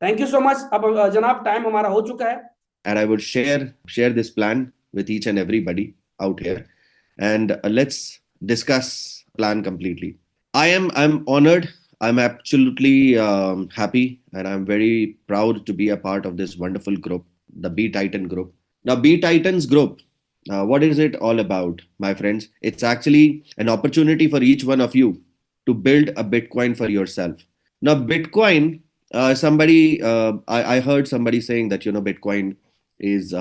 Thank you so much. अब जनाब time हमारा हो चुका है। And I would share this plan with each and everybody out here, and let's discuss plan completely. I'm honored. I'm absolutely happy, and I'm very proud to be a part of this wonderful group, the BTitan group. Now, BTitans group. What is it all about, my friends? It's actually an opportunity for each one of you to build a Bitcoin for yourself. Now, Bitcoin, I heard somebody saying that, is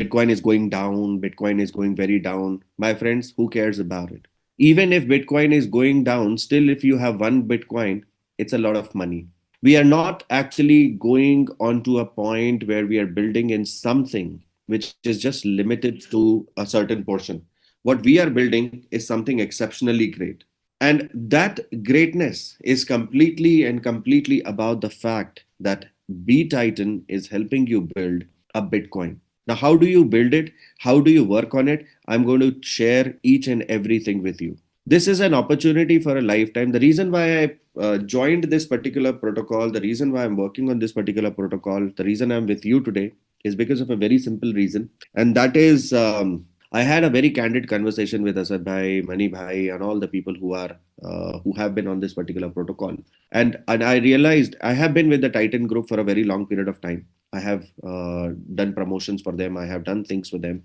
Bitcoin is going down, Bitcoin is going very down. My friends, who cares about it? Even if Bitcoin is going down, still, if you have one Bitcoin, it's a lot of money. We are not actually going on to a point where we are building in something which is just limited to a certain portion. What we are building is something exceptionally great. And that greatness is completely about the fact that B Titan is helping you build a Bitcoin. Now, how do you build it? How do you work on it? I'm going to share each and everything with you. This is an opportunity for a lifetime. The reason why I joined this particular protocol, the reason why I'm working on this particular protocol, the reason I'm with you today is because of a very simple reason. And that is, I had a very candid conversation with Asad Bhai, Mani Bhai, and all the people who have been on this particular protocol. And I realized I have been with the Titan group for a very long period of time. I have done promotions for them. I have done things for them.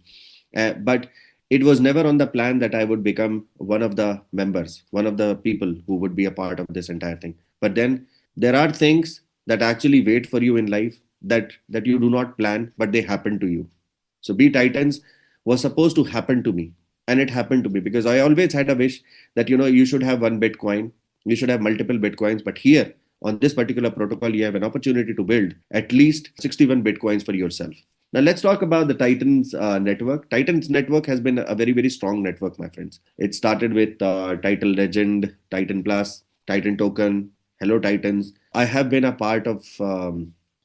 But it was never on the plan that I would become one of the members, one of the people who would be a part of this entire thing. But then there are things that actually wait for you in life that you do not plan, but they happen to you. So Be Titans was supposed to happen to me, and it happened to me because I always had a wish that you should have one Bitcoin, you should have multiple Bitcoins, but here on this particular protocol, you have an opportunity to build at least 61 Bitcoins for yourself. Now let's talk about the Titans network. Titans network has been a very strong network, my friends. It started with Title Legend, Titan Plus, Titan Token, Hello Titans. I have been a part of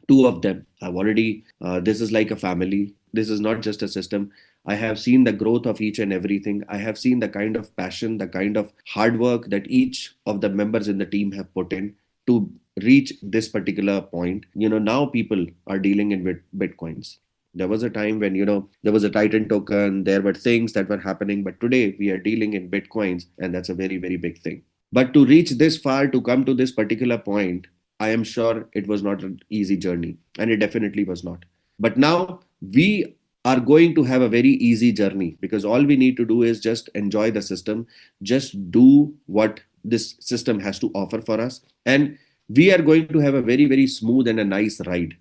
two of them. I've already. This is like a family. This is not just a system. I have seen the growth of each and everything. I have seen the kind of passion, the kind of hard work that each of the members in the team have put in to reach this particular point. Now people are dealing in Bitcoins. There was a time when, there was a Titan token, there were things that were happening, but today we are dealing in Bitcoins, and that's a very big thing. But to reach this far, to come to this particular point, I am sure it was not an easy journey, and it definitely was not. But now we are going to have a very easy journey because all we need to do is just enjoy the system, just do what this system has to offer for us, and we are going to have a very smooth and a nice ride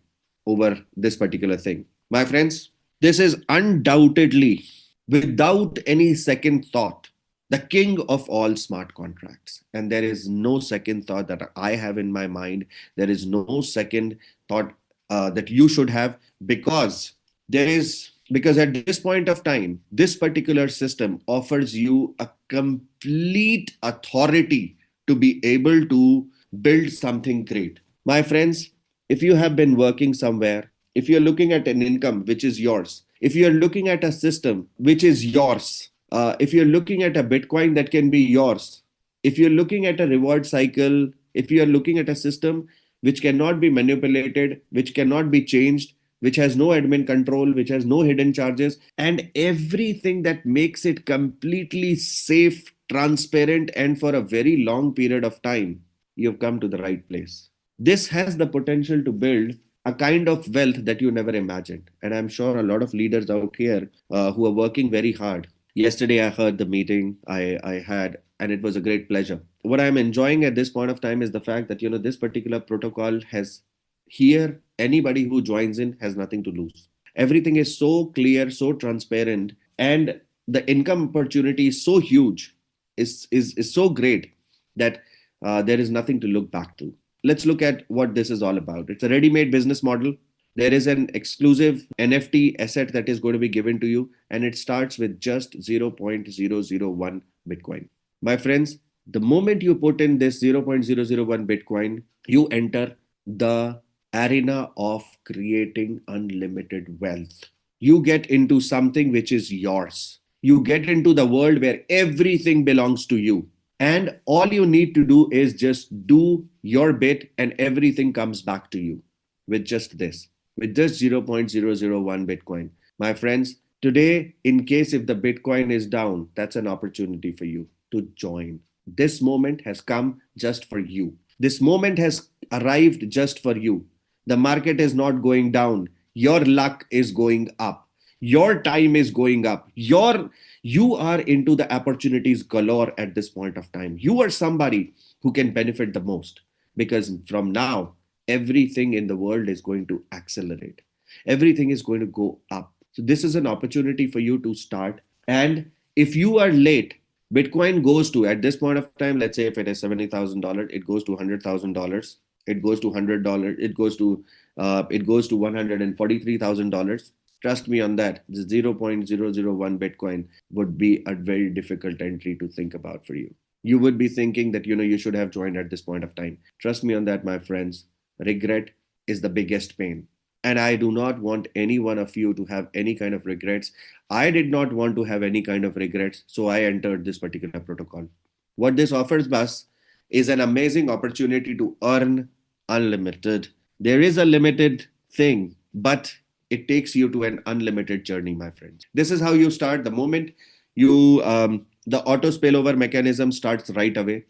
over this particular thing. My friends, this is undoubtedly, without any second thought, the king of all smart contracts. And there is no second thought that I have in my mind. There is no second thought that you should have, because at this point of time, this particular system offers you a complete authority to be able to build something great. My friends, if you have been working somewhere, if you're looking at an income which is yours, if you're looking at a system which is yours, if you're looking at a Bitcoin that can be yours, if you're looking at a reward cycle, if you're looking at a system which cannot be manipulated, which cannot be changed, which has no admin control, which has no hidden charges, and everything that makes it completely safe, transparent, and for a very long period of time, you've come to the right place. This has the potential to build a kind of wealth that you never imagined. And I'm sure a lot of leaders out here who are working very hard. Yesterday, I heard the meeting I had, and it was a great pleasure. What I'm enjoying at this point of time is the fact that, this particular protocol has here, anybody who joins in has nothing to lose. Everything is so clear, so transparent, and the income opportunity is so huge, is so great that there is nothing to look back to. Let's look at what this is all about. It's a ready-made business model. There is an exclusive NFT asset that is going to be given to you, and it starts with just 0.001 Bitcoin. My friends, the moment you put in this 0.001 Bitcoin, you enter the arena of creating unlimited wealth. You get into something which is yours. You get into the world where everything belongs to you. And all you need to do is just do your bit, and everything comes back to you with just this, with just 0.001 Bitcoin. My friends, today, in case if the Bitcoin is down, that's an opportunity for you to join. This moment has come just for you. This moment has arrived just for you. The market is not going down. Your luck is going up. Your time is going up. You are into the opportunities galore at this point of time. You are somebody who can benefit the most, because from now everything in the world is going to accelerate. Everything is going to go up. So this is an opportunity for you to start. And if you are late, Bitcoin goes to, at this point of time, let's say if it is $70,000, it goes to $100,000. It goes to $100. It goes to $143,000. Trust me on that. The 0.001 Bitcoin would be a very difficult entry to think about for you. You would be thinking that you should have joined at this point of time. Trust me on that, my friends. Regret is the biggest pain. And I do not want any one of you to have any kind of regrets. I did not want to have any kind of regrets, so I entered this particular protocol. What this offers us is an amazing opportunity to earn unlimited. There is a limited thing, but it takes you to an unlimited journey, my friends. This is how you start. The moment the auto spillover mechanism starts right away,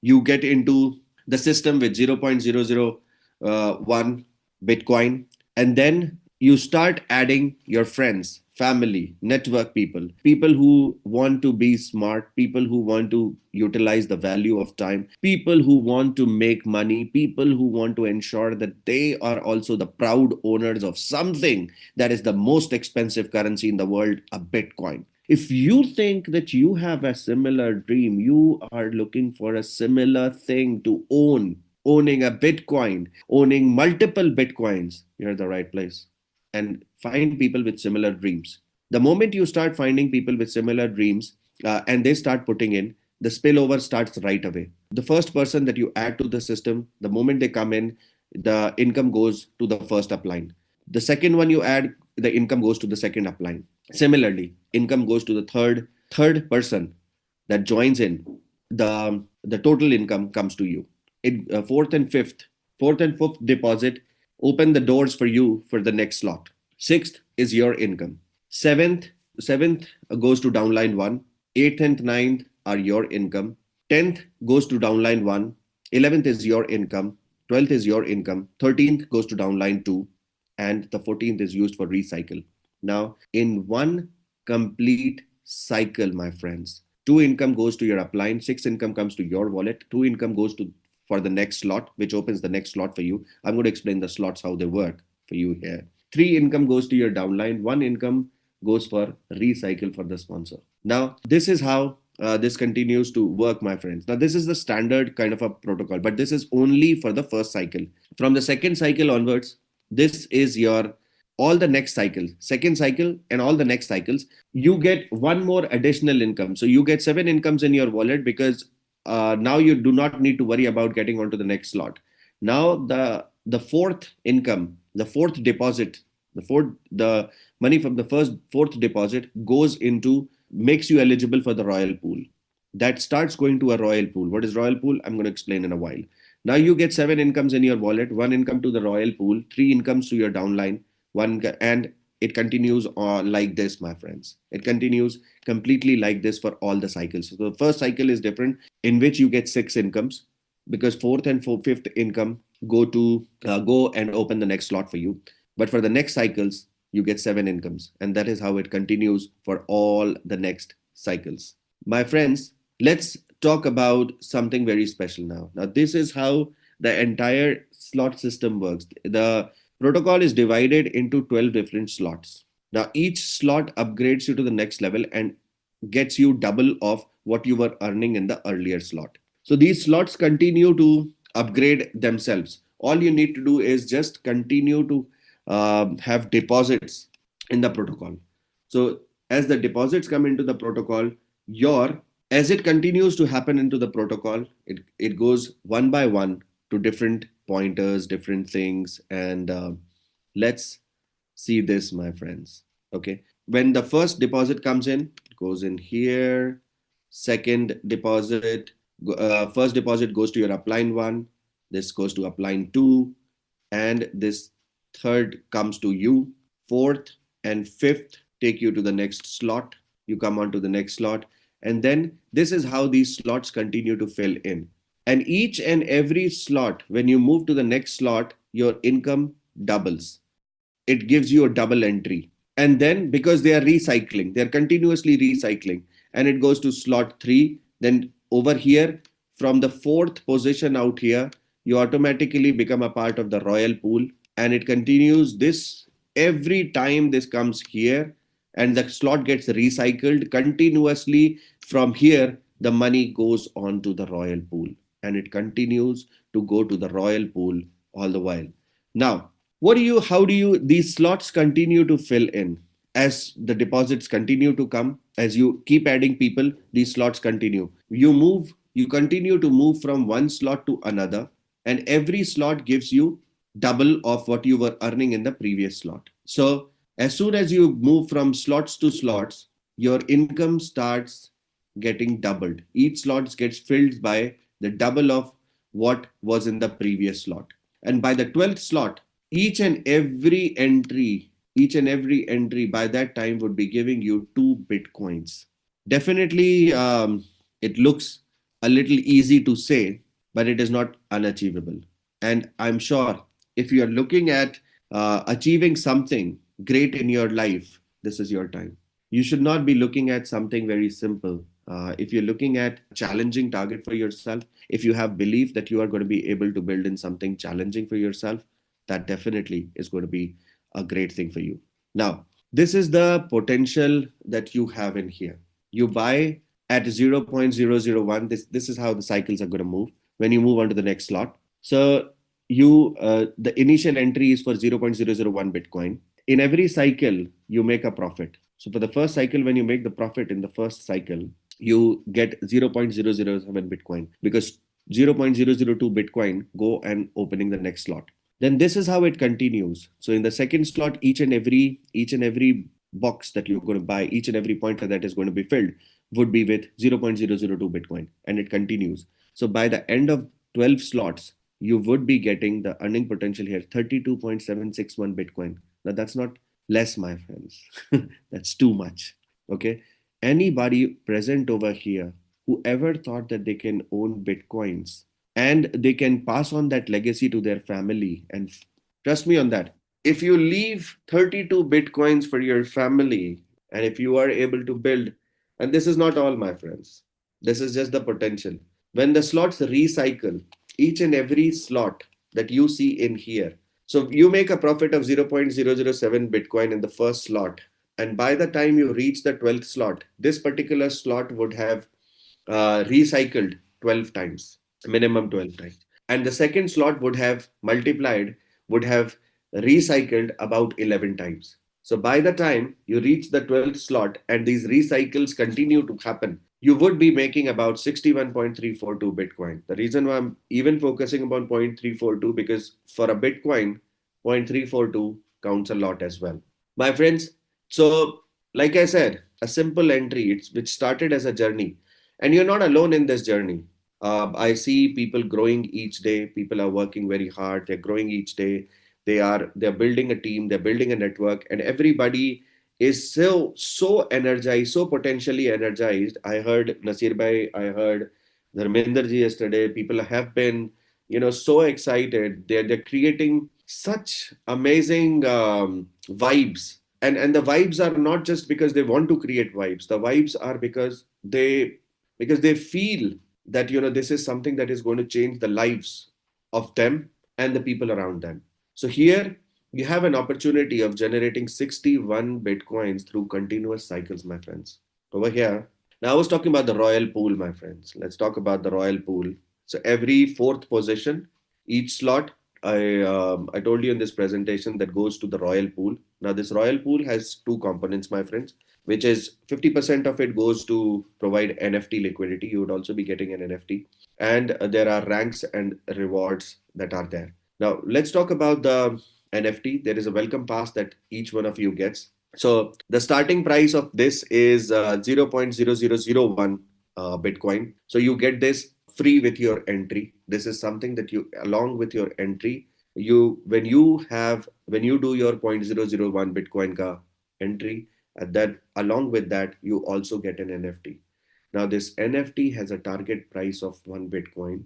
you get into the system with 0.001 Bitcoin, and then you start adding your friends, family, network people, people who want to be smart, people who want to utilize the value of time, people who want to make money, people who want to ensure that they are also the proud owners of something that is the most expensive currency in the world, a Bitcoin. If you think that you have a similar dream, you are looking for a similar thing to own, owning a Bitcoin, owning multiple Bitcoins, you're at the right place. And find people with similar dreams. The moment you start finding people with similar dreams, and they start putting in, the spillover starts right away. The first person that you add to the system, the moment they come in, the income goes to the first upline. The second one you add, the income goes to the second upline. Similarly, income goes to the third person that joins in. The total income comes to you. Fourth and fifth deposit open the doors for you for the next slot. Sixth is your income. Seventh goes to downline one. Eighth and ninth are your income. 10th goes to downline one. 11th is your income. 12th is your income. 13th goes to downline two. And the 14th is used for recycle. Now, in one complete cycle, my friends, two income goes to your upline, six income comes to your wallet, two income goes to for the next slot, which opens the next slot for you. I'm going to explain the slots, how they work for you here. Three income goes to your downline, one income goes for recycle for the sponsor. Now, this is how this continues to work, my friends. Now, this is the standard kind of a protocol, but this is only for the first cycle. From the second cycle onwards, this is your all the next cycle, second cycle, and all the next cycles. You get one more additional income. So you get seven incomes in your wallet, because now you do not need to worry about getting onto the next slot. Now the fourth income, the fourth deposit, the money from the fourth deposit goes into, makes you eligible for the royal pool. That starts going to a royal pool. What is royal pool? I'm going to explain in a while. Now you get seven incomes in your wallet, one income to the royal pool, three incomes to your downline, and it continues like this, my friends. It continues completely like this for all the cycles. So the first cycle is different, in which you get six incomes, because fourth and fifth income go and open the next slot for you. But for the next cycles, you get seven incomes, and that is how it continues for all the next cycles. My friends, let's talk about something very special now. Now, this is how the entire slot system works. The protocol is divided into 12 different slots. Now, each slot upgrades you to the next level and gets you double of what you were earning in the earlier slot. So these slots continue to upgrade themselves. All you need to do is just continue to have deposits in the protocol. So as the deposits come into the protocol, as it continues to happen into the protocol, it goes one by one to different pointers, different things. And let's see this, my friends. Okay. When the first deposit comes in, it goes in here. Second deposit First deposit goes to your upline 1, this goes to upline 2, and this third comes to you. Fourth and fifth take you to the next slot. You come on to the next slot. And then this is how these slots continue to fill in. And each and every slot, when you move to the next slot, your income doubles. It gives you a double entry. And then because they are recycling, they're continuously recycling, and it goes to slot 3. Then over here, from the fourth position out here, you automatically become a part of the royal pool, and it continues this every time this comes here, and the slot gets recycled continuously. From here, the money goes on to the royal pool, and it continues to go to the royal pool all the while. Now, how do you these slots continue to fill in as the deposits continue to come? As you keep adding people, these slots continue. You continue to move from one slot to another, and every slot gives you double of what you were earning in the previous slot. So as soon as you move from slots to slots, your income starts getting doubled. Each slot gets filled by the double of what was in the previous slot. And by the 12th slot, each and every entry, by that time would be giving you 2 Bitcoins. Definitely, it looks a little easy to say, but it is not unachievable. And I'm sure if you are looking at achieving something great in your life, this is your time. You should not be looking at something very simple. If you're looking at a challenging target for yourself, if you have belief that you are going to be able to build in something challenging for yourself, that definitely is going to be a great thing for you. Now, this is the potential that you have in here. You buy at 0.001. This is how the cycles are going to move when you move on to the next slot. So the initial entry is for 0.001 Bitcoin. In every cycle, you make a profit. So for the first cycle, when you make the profit in the first cycle, you get 0.007 Bitcoin, because 0.002 Bitcoin go and opening the next slot. Then this is how it continues. So in the second slot, each and every box that you're going to buy, each and every pointer that is going to be filled would be with 0.002 Bitcoin, and it continues. So by the end of 12 slots, you would be getting the earning potential here 32.761 Bitcoin. Now that's not less, my friends. That's too much. Okay. Anybody present over here, whoever thought that they can own Bitcoins and they can pass on that legacy to their family, and trust me on that. If you leave 32 Bitcoins for your family, and if you are able to build, and this is not all, my friends, this is just the potential. When the slots recycle, each and every slot that you see in here, so you make a profit of 0.007 Bitcoin in the first slot. And by the time you reach the 12th slot, this particular slot would have recycled 12 times, minimum 12 times. And the second slot would have recycled about 11 times. So by the time you reach the 12th slot and these recycles continue to happen, you would be making about 61.342 Bitcoin. The reason why I'm even focusing upon 0.342, because for a Bitcoin, 0.342 counts a lot as well. My friends, so like I said, a simple entry, which started as a journey, and you're not alone in this journey. I see people growing each day. People are working very hard. They're growing each day. They're building a team. They're building a network, and everybody is so energized, so potentially energized. I heard Nasir Bhai. I heard Dharmender ji yesterday. People have been, so excited. They're creating such amazing vibes, and the vibes are not just because they want to create vibes. The vibes are because they feel that this is something that is going to change the lives of them and the people around them. So here you have an opportunity of generating 61 Bitcoins through continuous cycles, my friends. Over here, now I was talking about the royal pool, my friends. Let's talk about the royal pool. So every fourth position, each slot, I told you in this presentation, that goes to the royal pool. Now this royal pool has two components, my friends, which is 50% of it goes to provide NFT liquidity. You would also be getting an NFT. And there are ranks and rewards that are there. Now, let's talk about the NFT. There is a welcome pass that each one of you gets. So the starting price of this is 0.0001 Bitcoin. So you get this free with your entry. This is something that you, along with your entry, when you do your 0.001 Bitcoin ka entry, that along with that, you also get an NFT. Now, this NFT has a target price of 1 Bitcoin.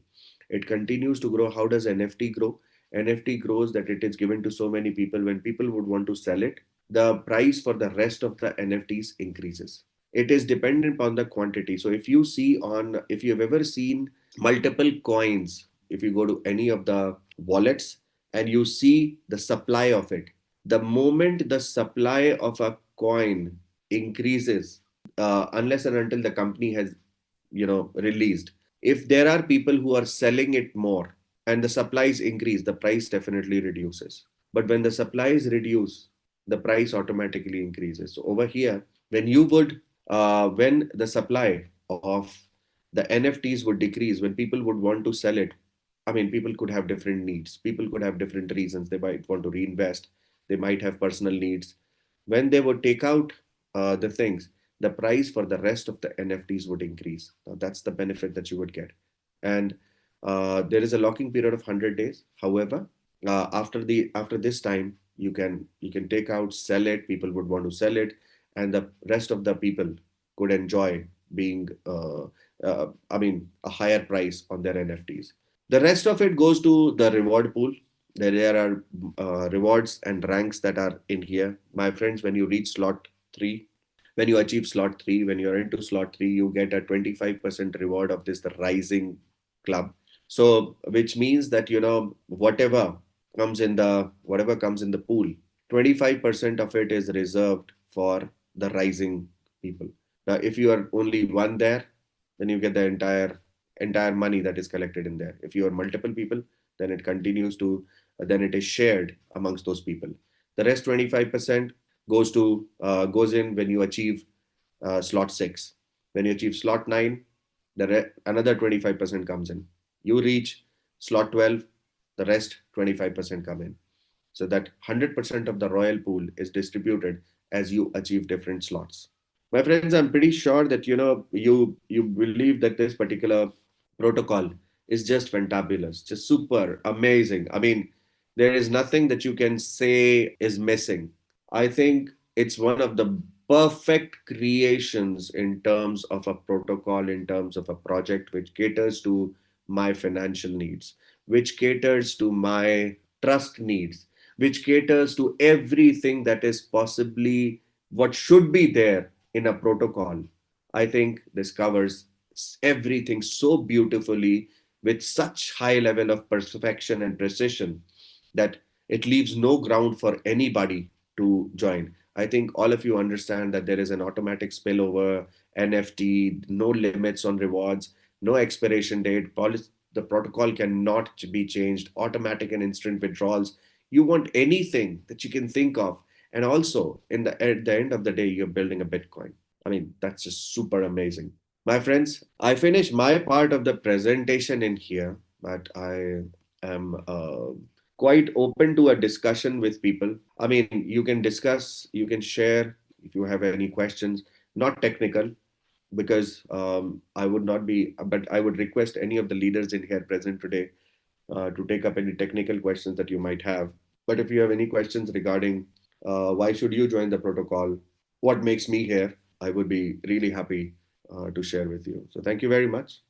It continues to grow. How does NFT grow? NFT grows that it is given to so many people. When people would want to sell it, the price for the rest of the NFTs increases. It is dependent upon the quantity. So if you have ever seen multiple coins, if you go to any of the wallets and you see the supply of it, the moment the supply of a coin increases, unless and until the company has released, if there are people who are selling it more and the supplies increase, the price definitely reduces. But when the supplies reduce, the price automatically increases. So over here, when the supply of the NFTs would decrease, when people would want to sell it, I mean, people could have different needs. People could have different reasons. They might want to reinvest. They might have personal needs. When they would take out the things, the price for the rest of the NFTs would increase. Now, that's the benefit that you would get. And there is a locking period of 100 days. However, after this time, you can take out, sell it. People would want to sell it, and the rest of the people could enjoy being, I mean, a higher price on their NFTs. The rest of it goes to the reward pool. There are rewards and ranks that are in here. My friends, when you reach slot 3, when you achieve slot 3, when you're into slot 3, you get a 25% reward of this, the rising club. So, which means that, whatever comes in the pool, 25% of it is reserved for the rising people. Now, if you are only one there, then you get the entire money that is collected in there. If you are multiple people, then then it is shared amongst those people. The rest 25% goes in when you achieve slot 6. When you achieve slot 9, another 25% comes in. You reach slot 12, the rest 25% come in. So that 100% of the royal pool is distributed as you achieve different slots. My friends, I'm pretty sure that you believe that this particular protocol is just fantabulous, just super amazing. I mean, there is nothing that you can say is missing. I think it's one of the perfect creations in terms of a protocol, in terms of a project which caters to my financial needs, which caters to my trust needs, which caters to everything that is possibly what should be there in a protocol. I think this covers everything so beautifully with such high level of perfection and precision that it leaves no ground for anybody to join. I think all of you understand that there is an automatic spillover, NFT, no limits on rewards, no expiration date. The protocol cannot be changed, automatic and instant withdrawals. You want anything that you can think of. And also, at the end of the day, you're building a Bitcoin. I mean, that's just super amazing. My friends, I finished my part of the presentation in here, but I am quite open to a discussion with people. I mean, you can discuss, you can share if you have any questions, not technical, because I would not be, but I would request any of the leaders in here present today to take up any technical questions that you might have. But if you have any questions regarding why should you join the protocol, what makes me here, I would be really happy to share with you. So thank you very much.